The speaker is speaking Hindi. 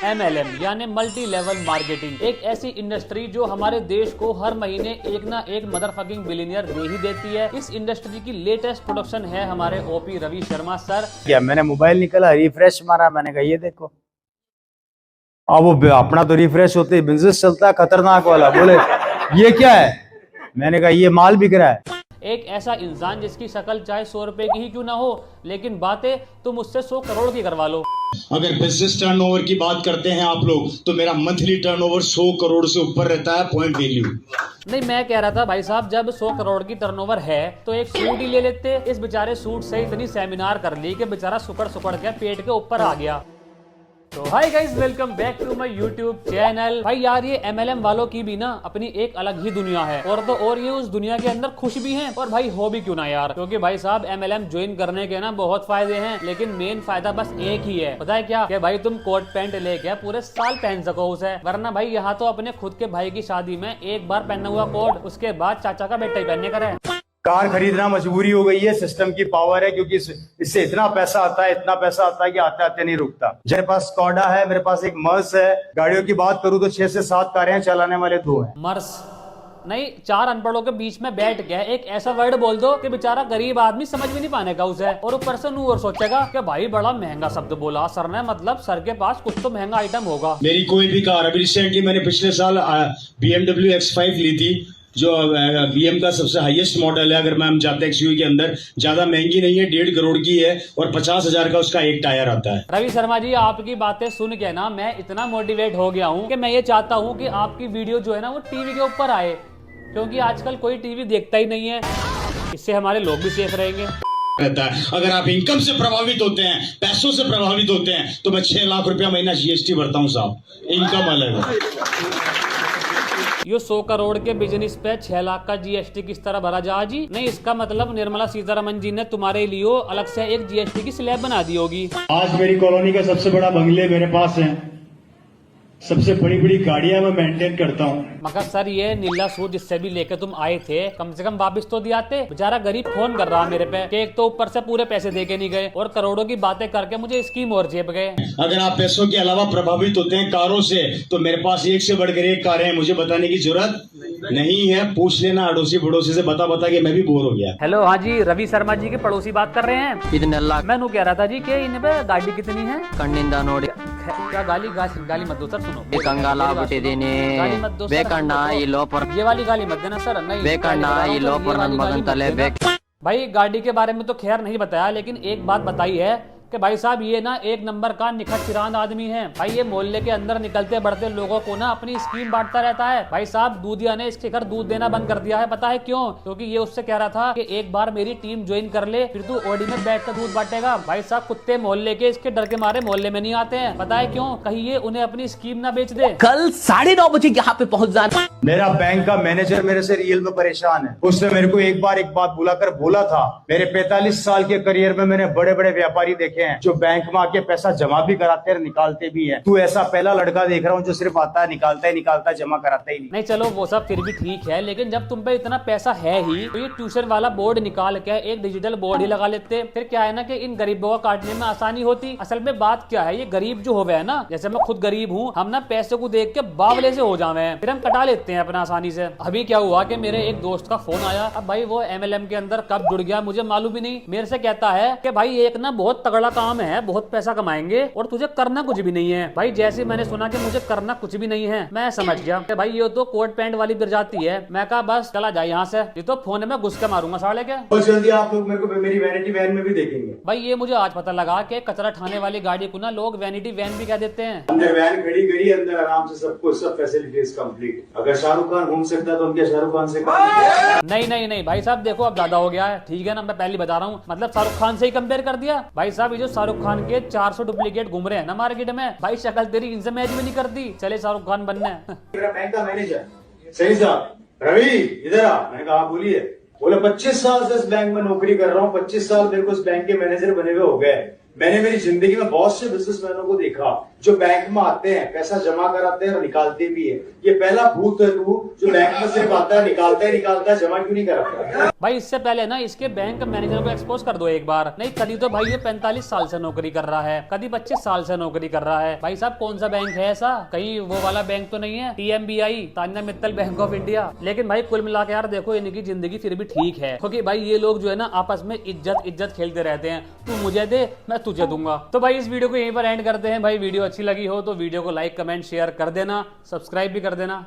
MLM यानी मल्टी लेवल मार्केटिंग, एक ऐसी इंडस्ट्री जो हमारे देश को हर महीने एक ना एक मदरफकिंग बिलियनियर दे ही देती है। इस इंडस्ट्री की लेटेस्ट प्रोडक्शन है हमारे ओपी रवि शर्मा सर। क्या मैंने मोबाइल निकाला, रिफ्रेश मारा, मैंने कहा ये देखो, अब वो अपना तो रिफ्रेश होते ही बिजनेस चलता है खतरनाक वाला। बोले ये क्या है, मैंने कहा ये माल बिक रहा है। एक ऐसा इंसान जिसकी शक्ल चाहे 100 रुपए की ही क्यों ना हो, लेकिन बातें तुम उससे 100 करोड़ की करवा लो। अगर बिजनेस टर्नओवर की बात करते हैं आप लोग, तो मेरा मंथली टर्नओवर 100 करोड़ से ऊपर रहता है पॉइंट वैल्यू। नहीं, मैं कह रहा था भाई साहब, जब 100 करोड़ की टर्नओवर है तो एक सूट ही ले लेते। इस बेचारे सूट से इतनी सेमिनार कर ली कि बेचारा सुकड़ सुकड़ के पेट के ऊपर आ गया। तो hi guys, welcome back to my YouTube channel. भाई यार, ये MLM वालों की भी ना अपनी एक अलग ही दुनिया है, और तो और ये उस दुनिया के अंदर खुश भी हैं। और भाई हो भी क्यों ना यार, क्योंकि भाई साहब MLM ज्वाइन करने के ना बहुत फायदे हैं, लेकिन मेन फायदा बस एक ही है। पता है क्या? कि भाई तुम कोट पैंट लेके पूरे साल पहन सको उसे। वरना भाई यहाँ तो अपने खुद के भाई की शादी में एक बार पहना हुआ कोट उसके बाद चाचा का बेटा ही पहनने का है। कार खरीदना मजबूरी हो गई है, सिस्टम की पावर है, क्योंकि इससे इतना पैसा आता है, इतना पैसा आता है कि आते आते नहीं रुकता। मेरे पास स्कॉडा है, मेरे पास एक मर्स है। गाड़ियों की बात करूं तो 6 से 7 कारें हैं, चलाने वाले 2 हैं। मर्स नहीं, 4 अनपढ़ों के बीच में बैठ के एक ऐसा वर्ड बोल दो कि बेचारा गरीब आदमी समझ भी नहीं पाने का उसे, और ऊपर से नू और सोचेगा कि भाई बड़ा महंगा शब्द बोला सर ने, मतलब सर के पास कुछ तो महंगा आइटम होगा। मेरी कोई भी कार, अभी रिसेंटली मैंने पिछले साल BMW X5 ली थी, जो BM का सबसे हाईएस्ट मॉडल है। अगर मैं हम जाते XUV के अंदर, ज्यादा महंगी नहीं है, 1.5 करोड़ की है, और 50,000 का उसका एक टायर आता है। रवि शर्मा जी, आपकी बातें सुन के ना मैं इतना मोटिवेट हो गया हूँ कि मैं ये चाहता हूँ कि आपकी वीडियो जो है ना वो टीवी के ऊपर आए, क्योंकि आजकल कोई टीवी देखता ही नहीं है। इससे हमारे लोग भी सेफ रहेंगे। रहता है, अगर आप इनकम से प्रभावित होते हैं, पैसों से प्रभावित होते हैं, तो मैं 6 लाख रुपया महीना GST भरता हूँ साहब। इनकम अलग है। ये 100 करोड़ के बिजनेस पे 6 लाख का GST किस तरह भरा जा जी? नहीं, इसका मतलब निर्मला सीतारमन जी ने तुम्हारे लिए अलग से एक GST की स्लैब बना दी होगी। आज मेरी कॉलोनी का सबसे बड़ा बंगले मेरे पास है, सबसे बड़ी बड़ी गाड़ियां मैं मेंटेन करता हूँ। मगर सर, ये नीला सूट जिससे भी लेके तुम आए थे, कम से कम वापिस तो दियाते। बेचारा गरीब फोन कर रहा मेरे पे कि एक तो ऊपर से पूरे पैसे दे के नहीं गए, और करोड़ों की बातें करके मुझे स्कीम और जेब गए। अगर आप पैसों के अलावा प्रभावित होते हैं कारों से, तो मेरे पास एक से बढ़कर एक कारें हैं, मुझे बताने की जरूरत नहीं है। पूछ लेना अड़ोसी पड़ोसी से, बता के मैं भी बोर हो गया। हेलो, हाँ जी, रवि शर्मा जी के पड़ोसी बात कर रहे हैं। कितने लाख? मैं कह रहा था जी कि इन पे गाड़ी कितनी है? कण्ಣಿಂದ ನೋಡಿ क्या गाली मत दो सर, सुनो। ಕಂಗಾಲ ಆಗ್ಬಿಟ್ಟಿದೀನಿ गाली मत दो सर, ಬೇಕಣ್ಣ ಈ ಲೋಪರ್ ये वाली गाली मत देना सर। नहीं, ಬೇಕಣ್ಣ ಈ ಲೋಪರ್ ನನ್ನ ಮಗನ್ ತಲೆ ಬೇಕು। भाई गाड़ी के बारे में तो खैर नहीं बताया, लेकिन एक बात बताई है कि भाई साहब ये ना एक नंबर का निखट चिरांद आदमी है। भाई ये मोहल्ले के अंदर निकलते बढ़ते लोगों को ना अपनी स्कीम बांटता रहता है। भाई साहब, दूधिया ने इसके घर दूध देना बंद कर दिया है। पता है क्यों? क्योंकि ये उससे कह रहा था कि एक बार मेरी टीम ज्वाइन कर ले, फिर तू ओडी में बैठ कर दूध बांटेगा। भाई साहब, कुत्ते मोहल्ले के इसके डर के मारे मोहल्ले में नहीं आते हैं। पता है क्यों? कहीं ये उन्हें अपनी स्कीम ना बेच दे। कल 9:30 बजे यहाँ पे पहुँच जाना। मेरा बैंक का मैनेजर मेरे से रियल में परेशान है। उसने मेरे को एक बार एक बात बुलाकर बोला था, मेरे 45 साल के करियर में मैंने बड़े बड़े व्यापारी देखे हैं जो बैंक में आके पैसा जमा भी कराते हैं, निकालते भी हैं। तू ऐसा पहला लड़का देख रहा हूँ जो सिर्फ आता है, निकालता है, जमा कराता ही नहीं। नहीं चलो, वो सब फिर भी ठीक है, लेकिन जब तुम पे इतना पैसा है ही, तो ये ट्यूशन वाला बोर्ड निकाल के एक डिजिटल बोर्ड ही लगा लेते। फिर क्या है ना कि इन गरीबों को काटने में आसानी होती। असल में बात क्या है, ये गरीब जो होवे है ना, जैसे मैं खुद गरीब हूँ, हम ना पैसे को देख के बावले से हो जावे हैं, फिर हम कटा लेते हैं अपना आसानी से। अभी क्या हुआ कि मेरे एक दोस्त का फोन आया। अब भाई वो MLM के अंदर कब जुड़ गया मुझे मालूम ही नहीं। मेरे से कहता है कि भाई एक ना बहुत तगड़ा काम है, बहुत पैसा कमाएंगे, और तुझे करना कुछ भी नहीं है। भाई जैसे मैंने सुना कि मुझे करना कुछ भी नहीं है, मैं समझ गया कि भाई ये तो कोट पैंट वाली जाती है। मैं कहा बस चला जाए यहाँ से, ये तो फोन में घुस के मारूंगा साले के। और जल्दी आप लोग मेरे को मेरी वैनिटी वैन में भी देखेंगे। भाई ये मुझे आज पता लगा कि कचरा ठाने वाली गाड़ी को ना लोग वैनिटी वैन भी कह देते हैं। अंदर वैन खड़ी करी, अंदर आराम से सब फैसिलिटीज कंप्लीट। अगर शाहरुख खान घूम सकता है तो हम क्या शाहरुख खान से नहीं भाई साहब, देखो अब ज्यादा हो गया है, ठीक है ना? मैं पहले बता रहा हूँ, मतलब शाहरुख खान से ही कंपेयर कर दिया। भाई साहब, ये जो शाहरुख खान के 400 डुप्लीकेट घूम रहे हैं ना मार्केट में, भाई शक्ल तेरी इनसे मैच भी नहीं करती। चले शाहरुख खान बनने। मेरा बैंक का मैनेजर सही साहब, रवि इधर आ। मैंने कहा बोलिए। बोले 25 साल से इस बैंक में नौकरी कर रहा हूँ, 25 साल मेरे को इस बैंक के मैनेजर बने हुए हो गए। मैंने मेरी जिंदगी में बहुत से बिजनेसमैनों को देखा, जो बैंक में आते हैं, पैसा जमा कराते हैं और निकालते भी है। ये पहला भूत है तू जो बैंक में सिर्फ आता है, निकालता है, जमा क्यों नहीं कराता? भाई इससे पहले ना इसके बैंक मैनेजर को एक्सपोज कर दो एक बार। नहीं कभी तो भाई ये 45 साल से नौकरी कर रहा है, कभी 25 साल से नौकरी कर रहा है। भाई साहब कौन सा बैंक है ऐसा? कहीं वो वाला बैंक तो नहीं है TMBI, Tanya Mittal bank of India? लेकिन भाई कुल मिला के यार देखो इनकी जिंदगी फिर भी ठीक है, क्योंकि भाई ये लोग जो है ना आपस में इज्जत खेलते रहते हैं। तू मुझे दे, मैं तुझे दूंगा। तो भाई इस वीडियो को यहीं पर एंड करते हैं। भाई वीडियो अच्छी लगी हो तो वीडियो को लाइक, कमेंट, शेयर कर देना, सब्सक्राइब भी कर देना।